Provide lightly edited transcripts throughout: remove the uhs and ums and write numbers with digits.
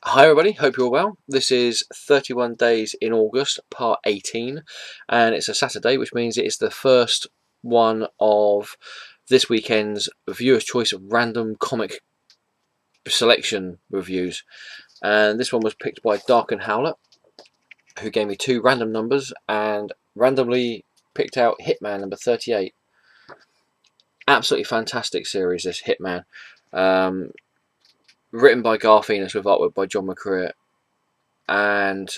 Hi everybody, hope you're well. This is 31 Days in August, part 18, and it's a Saturday, which means it is the first one of this weekend's Viewer's Choice of Random Comic Selection reviews. And this one was picked by DakenHowlett, who gave me two random numbers and randomly picked out Hitman number 38. Absolutely fantastic series, this Hitman. Written by Garth Ennis with artwork by John McCrea, and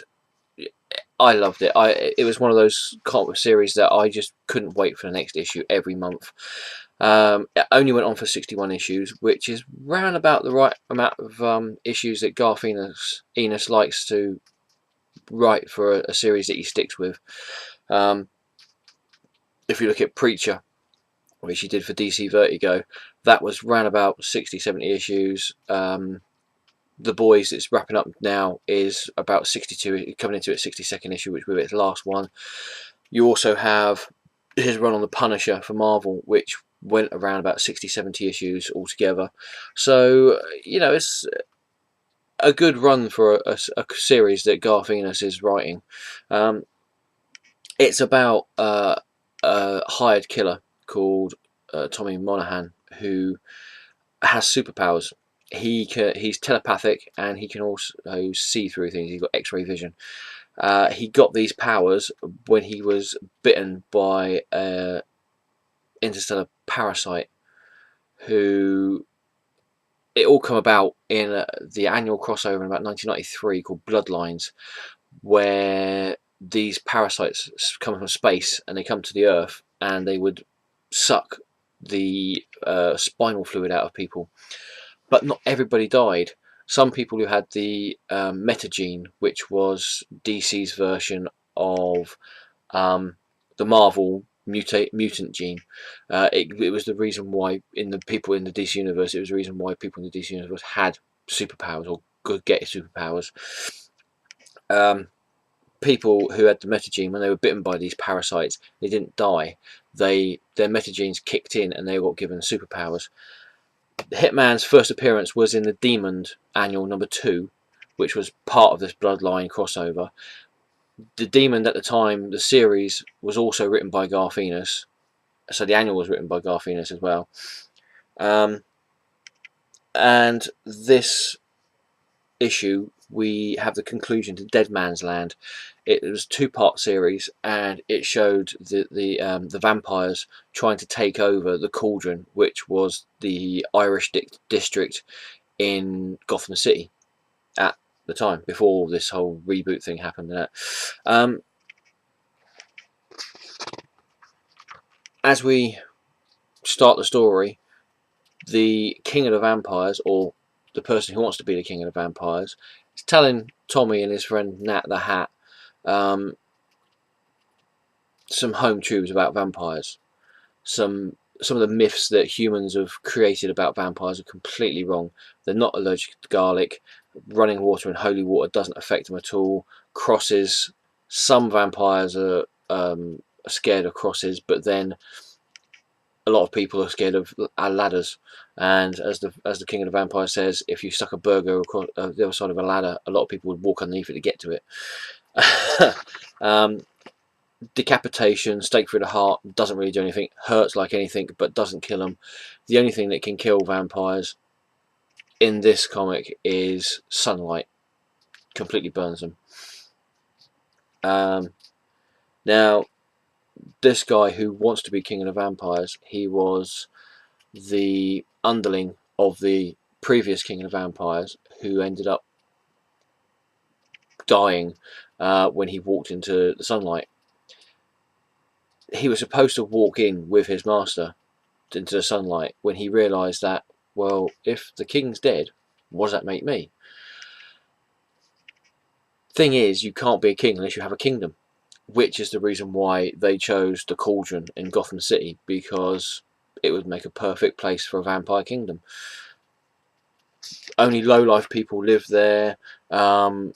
I loved it. It was one of those comic series that I just couldn't wait for the next issue every month. It only went on for 61 issues, which is round about the right amount of issues that Garth Ennis likes to write for a series that he sticks with. If you look at Preacher, which he did for DC Vertigo, that was round about 60, 70 issues. The Boys that's wrapping up now is about 62, coming into its 62nd issue, which will be its last one. You also have his run on the Punisher for Marvel, which went around about 60, 70 issues altogether. So, you know, it's a good run for a series that Garth Ennis is writing. It's about a hired killer called Tommy Monahan, who has superpowers. He's telepathic, and he can also see through things. He's got X-ray vision. He got these powers when he was bitten by an interstellar parasite, who it all come about in the annual crossover in about 1993 called Bloodlines, where these parasites come from space and they come to the Earth, and they would suck the spinal fluid out of people. But not everybody died. Some people who had the metagene, which was DC's version of the Marvel mutant gene, it was the reason why in the people in the DC universe, it was the reason why people in the DC universe had superpowers or could get superpowers. People who had the metagene, when they were bitten by these parasites, they didn't die. Their metagenes kicked in and they got given superpowers. Hitman's first appearance was in the Demon Annual number 2, which was part of this Bloodline crossover. The Demon at the time, the series, was also written by Garth Ennis, so the annual was written by Garth Ennis as well. And this issue, we have the conclusion to Dead Man's Land. It was a two-part series, and it showed the vampires trying to take over the Cauldron, which was the Irish district in Gotham City at the time, before this whole reboot thing happened. As we start the story, the King of the Vampires, or the person who wants to be the King of the Vampires, is telling Tommy and his friend Nat the Hat some home truths about vampires. Some of the myths that humans have created about vampires are completely wrong. They're not allergic to garlic. Running water and holy water doesn't affect them at all. Crosses. Some vampires are scared of crosses, but then a lot of people are scared of ladders. And as the King of the Vampires says, if you stuck a burger across the other side of a ladder, a lot of people would walk underneath it to get to it. Decapitation, stake through the heart, doesn't really do anything, hurts like anything, but doesn't kill them. The only thing that can kill vampires in this comic is sunlight. Completely burns them. Now, this guy who wants to be King of the Vampires, he was the underling of the previous King of the Vampires, who ended up dying when he walked into the sunlight. He was supposed to walk in with his master into the sunlight, when he realised that, well, if the king's dead, what does that make me? Thing is, you can't be a king unless you have a kingdom, which is the reason why they chose the Cauldron in Gotham City, because it would make a perfect place for a vampire kingdom. Only low-life people lived there, and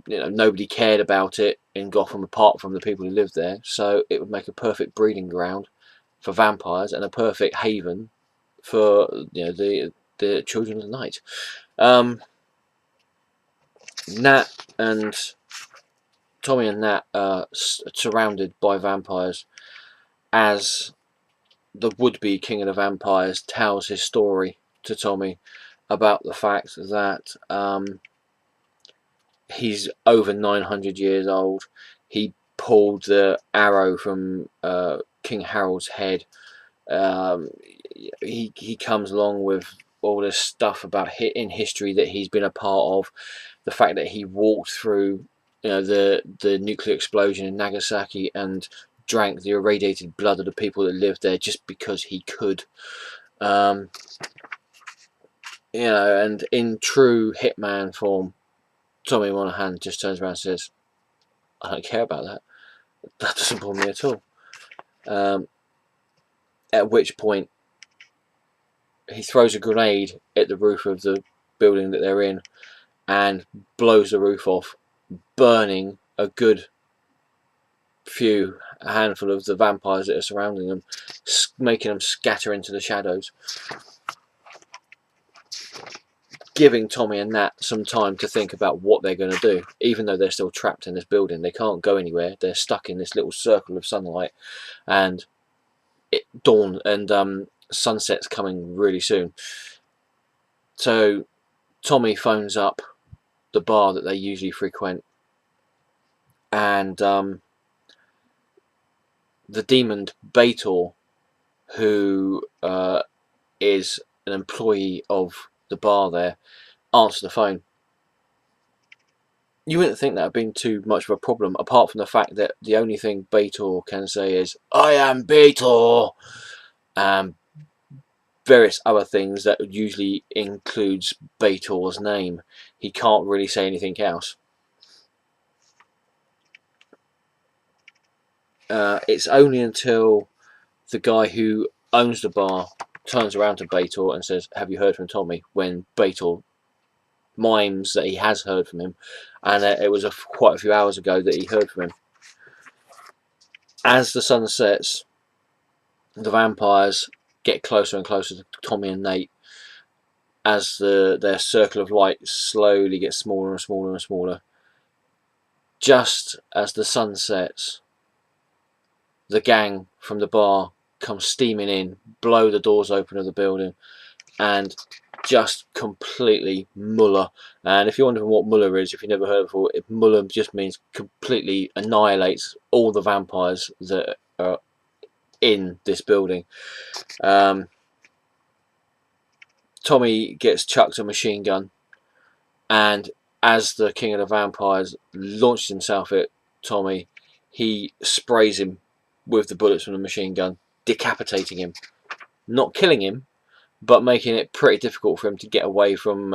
nobody cared about it in Gotham apart from the people who lived there, so it would make a perfect breeding ground for vampires and a perfect haven for the children of the night. Nat and Tommy and Nat are surrounded by vampires as the would-be king of the vampires tells his story to Tommy about the fact that he's over 900 years old. He pulled the arrow from King Harold's head. He comes along with all this stuff about in history that he's been a part of. The fact that he walked through, the nuclear explosion in Nagasaki and drank the irradiated blood of the people that lived there just because he could. And in true Hitman form, Tommy Monahan just turns around and says, "I don't care about that. That doesn't bother me at all." At which point, he throws a grenade at the roof of the building that they're in and blows the roof off, burning a good handful of the vampires that are surrounding them, making them scatter into the shadows, giving Tommy and Nat some time to think about what they're going to do. Even though they're still trapped in this building, they can't go anywhere. They're stuck in this little circle of sunlight, and dawn and sunset's coming really soon. So Tommy phones up the bar that they usually frequent, and the demon Bator, who is an employee of the bar there, answers the phone. You wouldn't think that had been too much of a problem, apart from the fact that the only thing Bator can say is, "I am Bator," various other things that usually includes Bator's name. He can't really say anything else. It's only until the guy who owns the bar turns around to Bator and says, "Have you heard from Tommy?" when Bator mimes that he has heard from him, and it was quite a few hours ago that he heard from him. As the sun sets, the vampires get closer and closer to Tommy and Nate as their circle of light slowly gets smaller and smaller and smaller. Just as the sun sets, the gang from the bar come steaming in, blow the doors open of the building, and just completely muller. And if you're wondering what muller is, if you've never heard it before, muller just means completely annihilates all the vampires that are in this building. Tommy gets chucked a machine gun, and as the king of the vampires launches himself at Tommy, he sprays him with the bullets from the machine gun, decapitating him. Not killing him, but making it pretty difficult for him to get away from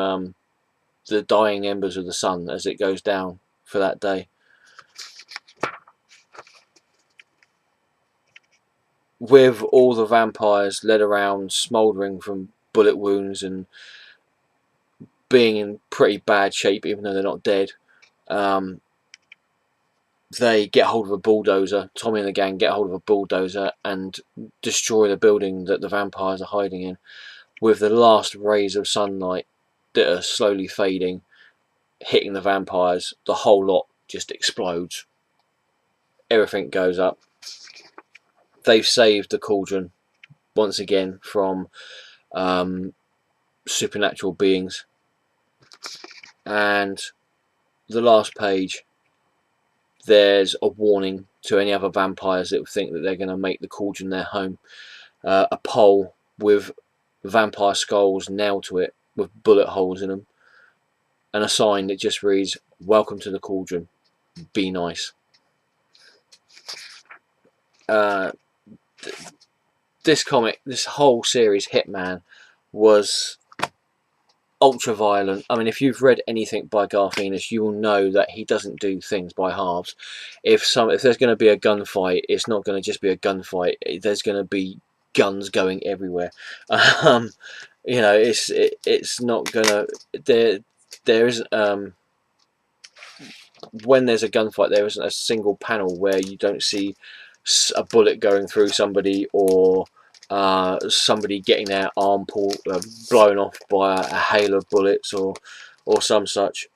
the dying embers of the sun as it goes down for that day. With all the vampires led around smouldering from bullet wounds and being in pretty bad shape, even though they're not dead, they get hold of a bulldozer. Tommy and the gang get hold of a bulldozer and destroy the building that the vampires are hiding in. With the last rays of sunlight that are slowly fading, hitting the vampires, the whole lot just explodes. Everything goes up. They've saved the cauldron once again from supernatural beings. And the last page, there's a warning to any other vampires that think that they're going to make the cauldron their home. A pole with vampire skulls nailed to it with bullet holes in them, and a sign that just reads, "Welcome to the cauldron, be nice." This comic, this whole series, Hitman, was ultra violent. I mean, if you've read anything by Garth Ennis, you will know that he doesn't do things by halves. If there's going to be a gunfight, it's not going to just be a gunfight. There's going to be guns going everywhere. It's not going to. There isn't. When there's a gunfight, there isn't a single panel where you don't see a bullet going through somebody, or somebody getting their arm blown off by a hail of bullets, or some such.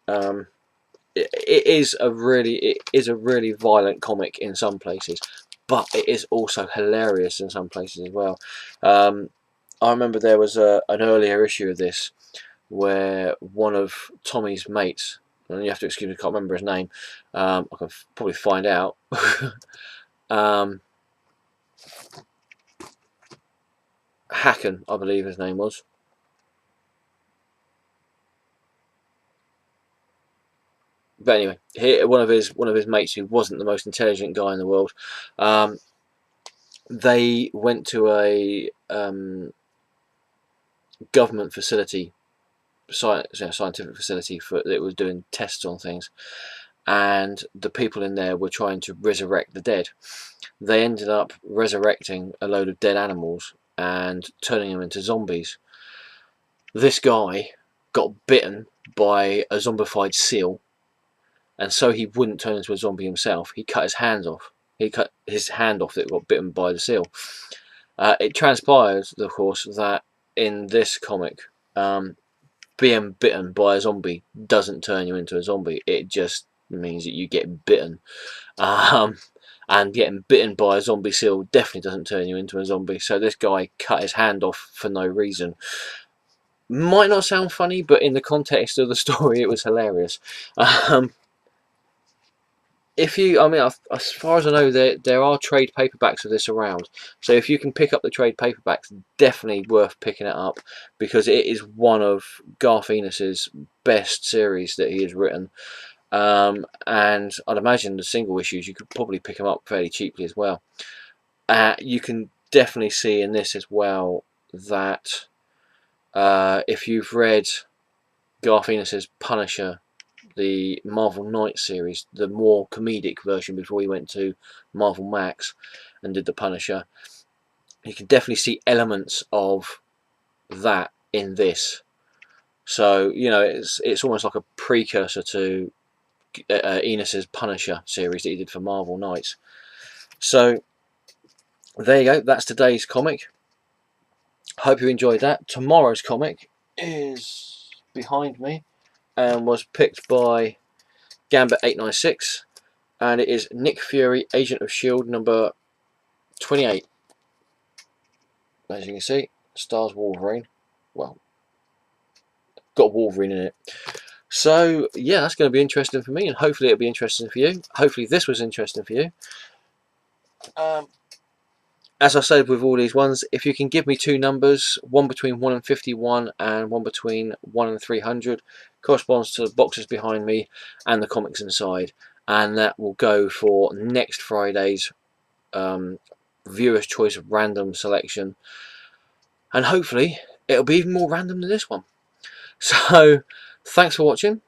it is a really violent comic in some places, but it is also hilarious in some places as well. I remember there was an earlier issue of this where one of Tommy's mates, and you have to excuse me, I can't remember his name. I can probably find out. Hacken, I believe his name was. But anyway, one of his mates who wasn't the most intelligent guy in the world, they went to a government facility, scientific facility that was doing tests on things, and the people in there were trying to resurrect the dead. They ended up resurrecting a load of dead animals and turning them into zombies. This guy got bitten by a zombified seal, and so he wouldn't turn into a zombie himself, he cut his hands off. He cut his hand off that got bitten by the seal. It transpires, of course, that in this comic, being bitten by a zombie doesn't turn you into a zombie. It just means that you get bitten. And getting bitten by a zombie seal definitely doesn't turn you into a zombie. So this guy cut his hand off for no reason. Might not sound funny, but in the context of the story, it was hilarious. As far as I know, there are trade paperbacks of this around. So if you can pick up the trade paperbacks, definitely worth picking it up, because it is one of Garth Ennis's best series that he has written. And I'd imagine the single issues, you could probably pick them up fairly cheaply as well. You can definitely see in this as well that if you've read Garth Ennis's Punisher, the Marvel Knight series, the more comedic version before he went to Marvel Max and did the Punisher, you can definitely see elements of that in this. So it's almost like a precursor to Ennis's Punisher series that he did for Marvel Knights. So there you go, that's today's comic. Hope you enjoyed that. Tomorrow's comic is behind me and was picked by Gambit896, and it is Nick Fury, Agent of S.H.I.E.L.D. number 28. As you can see, stars Wolverine. Well, got Wolverine in it. So yeah, that's going to be interesting for me, and hopefully it'll be interesting for you. Hopefully this was interesting for you. As I said with all these ones, if you can give me two numbers, one between 1 and 51 and one between 1 and 300, corresponds to the boxes behind me and the comics inside, and that will go for next Friday's viewer's choice of random selection, and hopefully it'll be even more random than this one. So thanks for watching,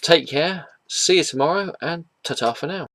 take care, see you tomorrow, and ta-ta for now.